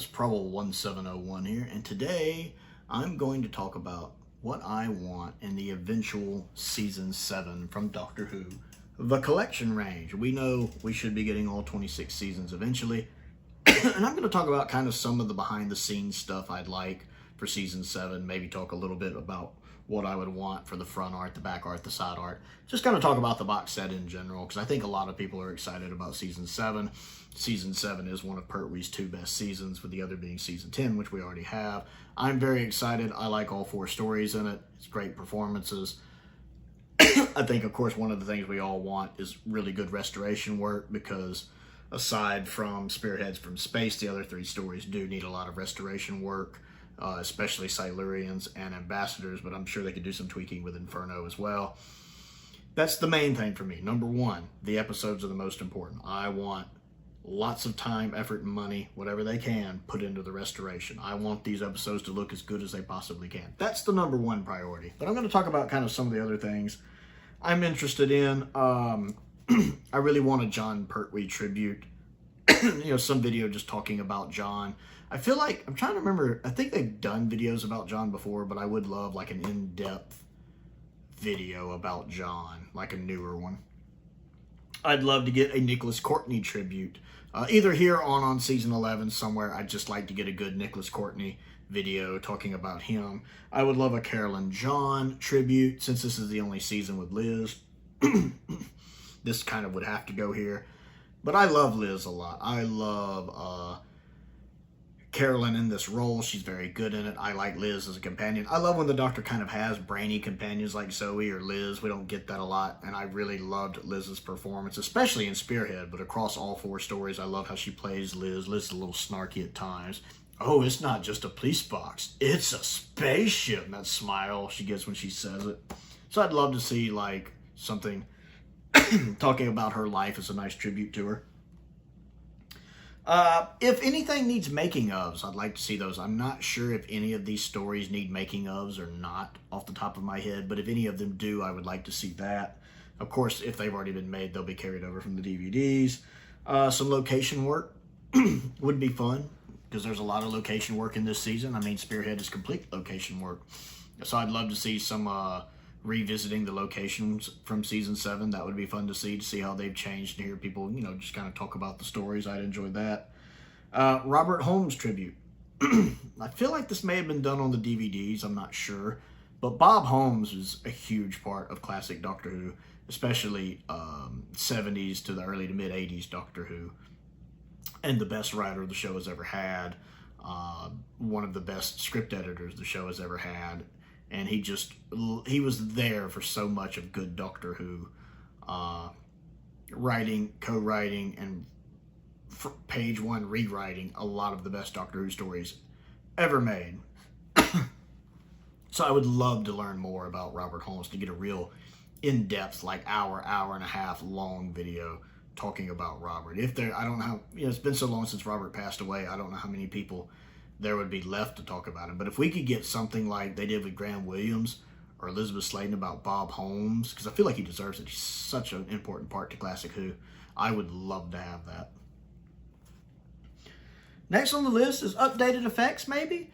guys, Prowl 1701 here, and today I'm going to talk about what I want in the Eventual Season 7 from Doctor Who, the collection range. We know we should be getting all 26 seasons eventually, and I'm going to talk about kind of some of the behind-the-scenes stuff I'd like for Season 7, maybe talk a little bit about what I would want for the front art, the back art, the side art. Just kind of talk about the box set in general, because I think a lot of people are excited about Season 7. Season 7 is one of Pertwee's two best seasons, with the other being Season 10, which we already have. I'm very excited. I like all 4 stories in it. It's great performances. I think, of course, one of the things we all want is really good restoration work, because aside from Spearheads from Space, the other 3 stories do need a lot of restoration work. Especially Silurians and Ambassadors, but I'm sure they could do some tweaking with Inferno as well. That's the main thing for me. Number 1, the episodes are the most important. I want lots of time, effort, and money, whatever they can, put into the restoration. I want these episodes to look as good as they possibly can. That's the number 1 priority. But I'm going to talk about kind of some of the other things I'm interested in. I really want a John Pertwee tribute. Some video just talking about John. I feel like, I'm trying to remember, I think they've done videos about John before, but I would love like an in-depth video about John, like a newer one. I'd love to get a Nicholas Courtney tribute, either here or on Season 11 somewhere. I'd just like to get a good Nicholas Courtney video talking about him. I would love a Carolyn John tribute, since this is the only season with Liz. This kind of would have to go here. But I love Liz a lot. I love Carolyn in this role. She's very good in it. I like Liz as a companion. I love when the Doctor kind of has brainy companions like Zoe or Liz. We don't get that a lot, and I really loved Liz's performance, especially in Spearhead, but across all 4 stories. I love how she plays Liz. Liz is a little snarky at times. Oh, it's not just a police box. It's a spaceship. And that smile she gets when she says it. So I'd love to see like something talking about her life as a nice tribute to her. If anything needs making ofs, I'd like to see those. I'm not sure if any of these stories need making ofs or not off the top of my head, but if any of them do, I would like to see that. Of course, if they've already been made, they'll be carried over from the DVDs. Some location work would be fun, because there's a lot of location work in this season. I mean, Spearhead is complete location work. So I'd love to see some revisiting the locations from Season 7. That would be fun to see how they've changed, and hear people, just kind of talk about the stories. I'd enjoy that. Robert Holmes tribute. I feel like this may have been done on the DVDs, I'm not sure. But Bob Holmes is a huge part of classic Doctor Who, especially 70s to the early to mid 80s Doctor Who. And the best writer the show has ever had. One of the best script editors the show has ever had. And he was there for so much of good Doctor Who, writing, co-writing, and page 1 rewriting a lot of the best Doctor Who stories ever made. So I would love to learn more about Robert Holmes, to get a real in-depth, like hour and a half long video talking about Robert. I don't know how, it's been so long since Robert passed away, I don't know how many people there would be left to talk about him. But if we could get something like they did with Graham Williams or Elizabeth Sladen about Bob Holmes, because I feel like he deserves it. He's such an important part to Classic Who. I would love to have that. Next on the list is updated effects, maybe?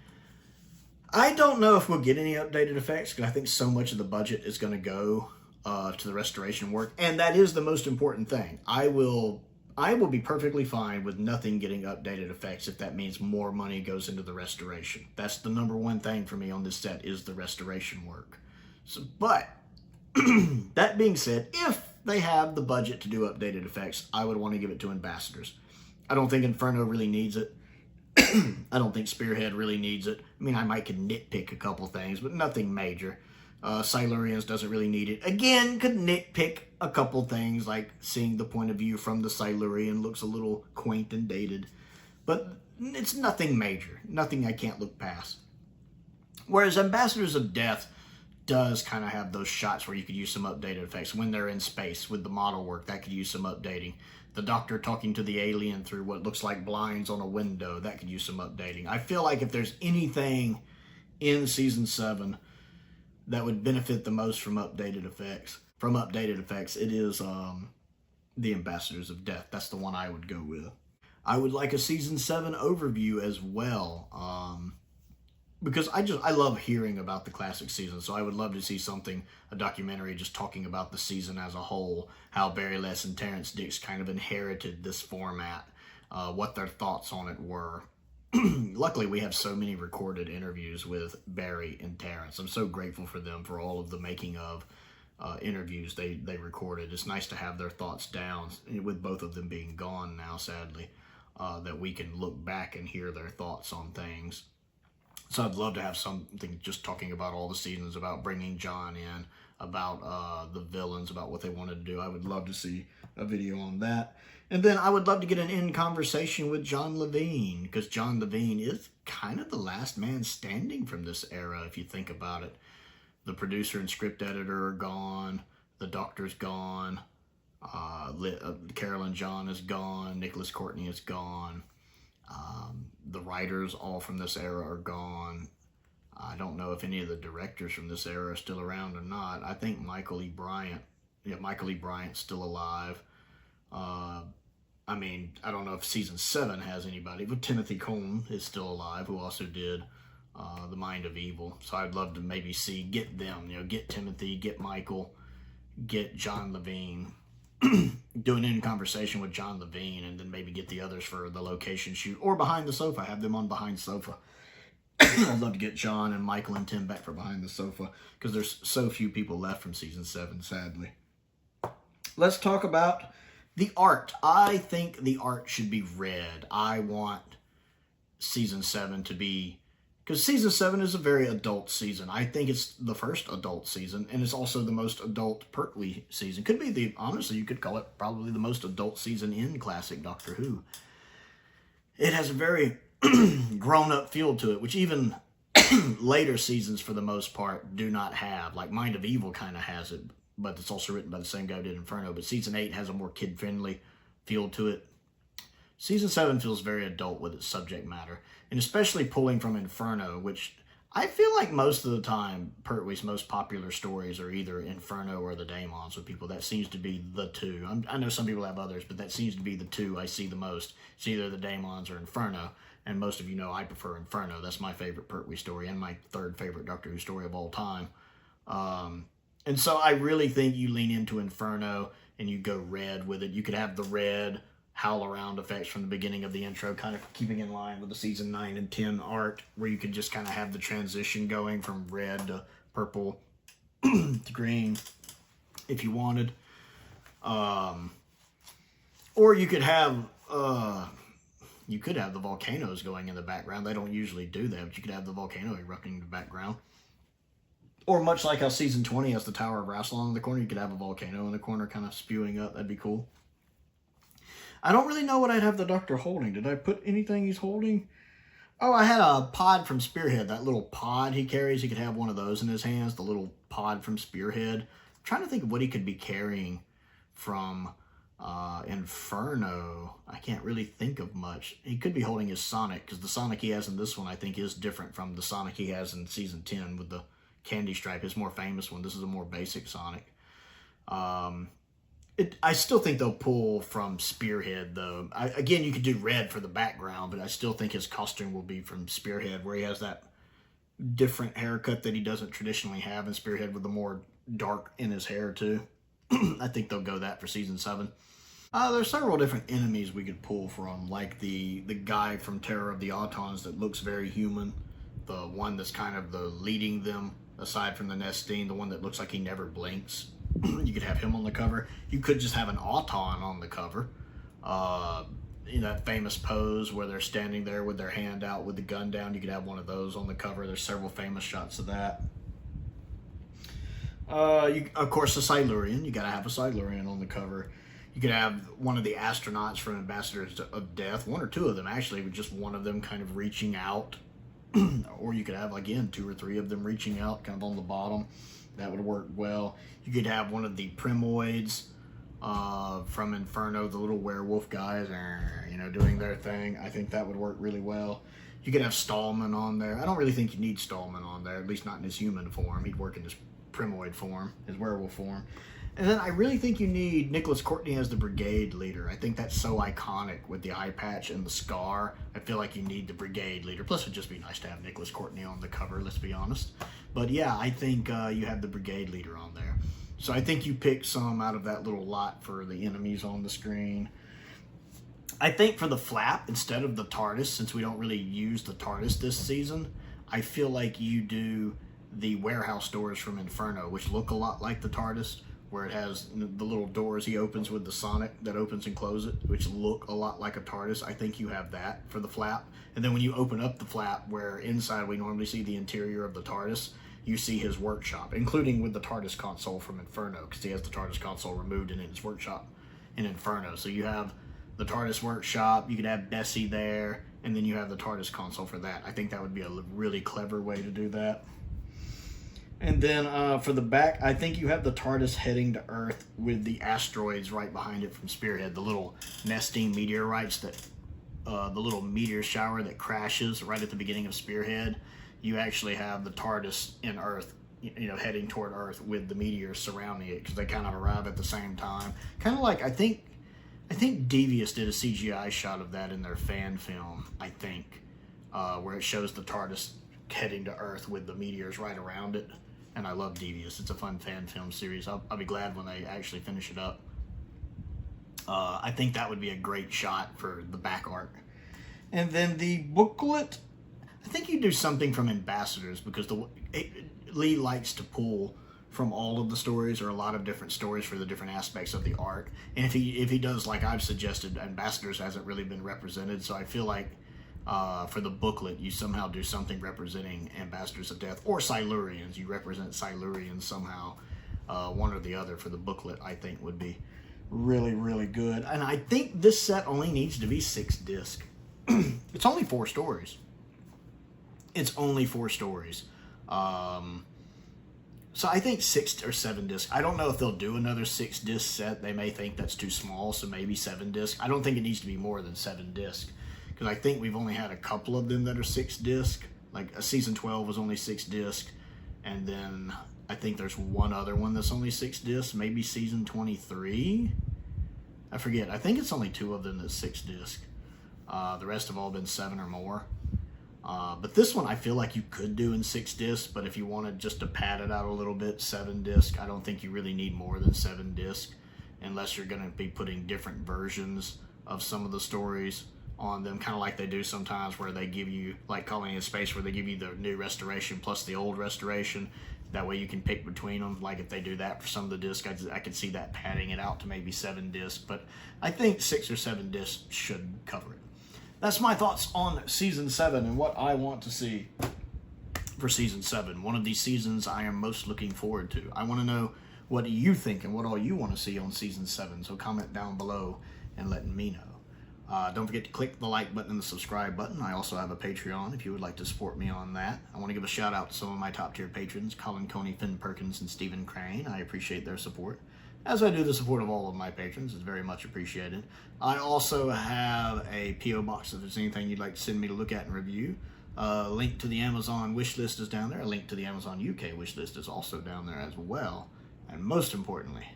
I don't know if we'll get any updated effects, because I think so much of the budget is going to go to the restoration work, and that is the most important thing. I will be perfectly fine with nothing getting updated effects if that means more money goes into the restoration. That's the number 1 thing for me on this set, is the restoration work. So, but that being said, if they have the budget to do updated effects, I would want to give it to Ambassadors. I don't think Inferno really needs it. I don't think Spearhead really needs it. I mean, I might could nitpick a couple things, but nothing major. Silurians doesn't really need it. Again, could nitpick a couple things, like seeing the point of view from the Silurian looks a little quaint and dated. But it's nothing major. Nothing I can't look past. Whereas Ambassadors of Death does kind of have those shots where you could use some updated effects. When they're in space with the model work, that could use some updating. The Doctor talking to the alien through what looks like blinds on a window, that could use some updating. I feel like if there's anything in Season 7 that would benefit the most from updated effects, it is the Ambassadors of Death. That's the one I would go with. I would like a season 7 overview as well. Because I love hearing about the classic season, so I would love to see a documentary just talking about the season as a whole, how Barry Less and Terrence Dix kind of inherited this format, what their thoughts on it were. Luckily, we have so many recorded interviews with Barry and Terrence. I'm so grateful for them for all of the making of interviews they recorded. It's nice to have their thoughts down, with both of them being gone now, sadly, that we can look back and hear their thoughts on things. So I'd love to have something just talking about all the seasons, about bringing John in, about the villains, about what they wanted to do. I would love to see a video on that. And then I would love to get an in conversation with John Levine, because John Levine is kind of the last man standing from this era, if you think about it. The producer and script editor are gone. The Doctor's gone. Carolyn John is gone. Nicholas Courtney is gone. The writers all from this era are gone. I don't know if any of the directors from this era are still around or not. I think Michael E. Bryant's still alive. I mean, I don't know if season 7 has anybody, but Timothy Cohn is still alive, who also did The Mind of Evil. So I'd love to maybe get them, get Timothy, get Michael, get John Levine, do an in conversation with John Levine, and then maybe get the others for the location shoot, or Behind the Sofa, have them on Behind Sofa. I'd love to get John and Michael and Tim back for Behind the Sofa, because there's so few people left from season 7, sadly. Let's talk about the art. I think the art should be red. I want season 7 to be, because season 7 is a very adult season. I think it's the first adult season, and it's also the most adult Pertwee season. Could be honestly, you could call it probably the most adult season in classic Doctor Who. It has a very grown-up feel to it, which even later seasons, for the most part, do not have. Like Mind of Evil kind of has it, but it's also written by the same guy who did Inferno. But season 8 has a more kid-friendly feel to it. Season 7 feels very adult with its subject matter, and especially pulling from Inferno, which I feel like most of the time Pertwee's most popular stories are either Inferno or the Daemons with people. That seems to be the two. I know some people have others, but that seems to be the two I see the most. It's either the Daemons or Inferno, and most of you know I prefer Inferno. That's my favorite Pertwee story and my third favorite Doctor Who story of all time. And so I really think you lean into Inferno and you go red with it. You could have the red howl around effects from the beginning of the intro, kind of keeping in line with the season 9 and 10 art, where you could just kind of have the transition going from red to purple to green if you wanted. Or you could have the volcanoes going in the background. They don't usually do that, but you could have the volcano erupting in the background. Or much like how season 20 has the Tower of Rassilon in the corner, you could have a volcano in the corner kind of spewing up. That'd be cool. I don't really know what I'd have the Doctor holding. Did I put anything he's holding? Oh, I had a pod from Spearhead. That little pod he carries, he could have one of those in his hands, the little pod from Spearhead. I'm trying to think of what he could be carrying from Inferno. I can't really think of much. He could be holding his Sonic, because the Sonic he has in this one I think is different from the Sonic he has in season 10 with the candy stripe, his more famous one. This is a more basic Sonic. I still think they'll pull from Spearhead, though. Again, you could do red for the background, but I still think his costume will be from Spearhead, where he has that different haircut that he doesn't traditionally have in Spearhead, with the more dark in his hair, too. I think they'll go that for season 7. There's several different enemies we could pull from, like the guy from Terror of the Autons that looks very human, the one that's kind of the leading them, aside from the Nestine, the one that looks like he never blinks. You could have him on the cover. You could just have an Auton on the cover. That famous pose where they're standing there with their hand out with the gun down. You could have one of those on the cover. There's several famous shots of that. Of course, the Silurian. You gotta have a Silurian on the cover. You could have one of the astronauts from Ambassadors of Death. One or two of them, actually, with just one of them kind of reaching out. Or you could have, again, 2 or 3 of them reaching out kind of on the bottom. That would work well. You could have one of the Primoids from Inferno, the little werewolf guys, doing their thing. I think that would work really well. You could have Stallman on there. I don't really think you need Stallman on there, at least not in his human form. He'd work in his Primoid form, his werewolf form. And then I really think you need Nicholas Courtney as the brigade leader. I think that's so iconic with the eye patch and the scar. I feel like you need the brigade leader. Plus, it'd just be nice to have Nicholas Courtney on the cover, let's be honest. But yeah, I think you have the brigade leader on there. So I think you pick some out of that little lot for the enemies on the screen. I think for the flap, instead of the Tardis, since we don't really use the Tardis this season, I feel like you do the warehouse doors from Inferno, which look a lot like the Tardis, where it has the little doors he opens with the Sonic that opens and closes it, which look a lot like a Tardis. I think you have that for the flap. And then when you open up the flap, where inside we normally see the interior of the Tardis, you see his workshop, including with the Tardis console from Inferno, because he has the Tardis console removed and in his workshop in Inferno. So you have the Tardis workshop, you could have Bessie there, and then you have the Tardis console for that. I think that would be a really clever way to do that. And then for the back, I think you have the Tardis heading to Earth with the asteroids right behind it from Spearhead, the little nesting meteorites that, the little meteor shower that crashes right at the beginning of Spearhead. You actually have the Tardis in Earth, you know, heading toward Earth with the meteors surrounding it, because they kind of arrive at the same time. Kind of like, I think Devious did a CGI shot of that in their fan film, I think, where it shows the Tardis heading to Earth with the meteors right around it. And I love Devious. It's a fun fan film series. I'll be glad when they actually finish it up. I think that would be a great shot for the back art. And then the booklet, I think you do something from Ambassadors, because Lee likes to pull from all of the stories, or a lot of different stories for the different aspects of the art. And if he does, like I've suggested, Ambassadors hasn't really been represented, so I feel like for the booklet, you somehow do something representing Ambassadors of Death, or Silurians. You represent Silurians somehow, one or the other for the booklet, I think would be really, really good. And I think this set only needs to be 6 discs. It's only 4 stories. It's only 4 stories. So I think 6 or 7 discs. I don't know if they'll do another 6 disc set. They may think that's too small, so maybe 7 discs. I don't think it needs to be more than 7 discs, because I think we've only had a couple of them that are 6 disc. Like a season 12 was only 6 disc, and then I think there's one other one that's only 6 discs. Maybe season 23. I forget. I think it's only 2 of them that's 6 disc. The rest have all been 7 or more. But this one I feel like you could do in 6 discs, but if you wanted just to pad it out a little bit, 7 disc. I don't think you really need more than 7 disc, unless you're going to be putting different versions of some of the stories on them, kind of like they do sometimes, where they give you, like Colony in Space, where they give you the new restoration plus the old restoration. That way you can pick between them. Like if they do that for some of the discs, I could see that padding it out to maybe 7 discs, but I think 6 or 7 discs should cover it. That's my thoughts on Season 7 and what I want to see for Season 7. One of these seasons I am most looking forward to. I want to know what do you think and what all you want to see on Season 7, so comment down below and let me know. Don't forget to click the like button and the subscribe button. I also have a Patreon if you would like to support me on that. I want to give a shout out to some of my top tier patrons, Colin Coney, Finn Perkins, and Stephen Crane. I appreciate their support, as I do the support of all of my patrons. It's very much appreciated. I also have a P.O. box if there's anything you'd like to send me to look at and review. A link to the Amazon wish list is down there. A link to the Amazon UK wish list is also down there as well. And most importantly,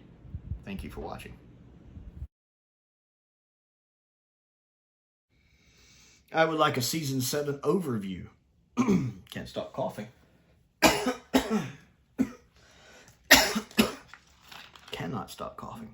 thank you for watching. I would like a Season 7 overview. Can't stop coughing. Cannot stop coughing.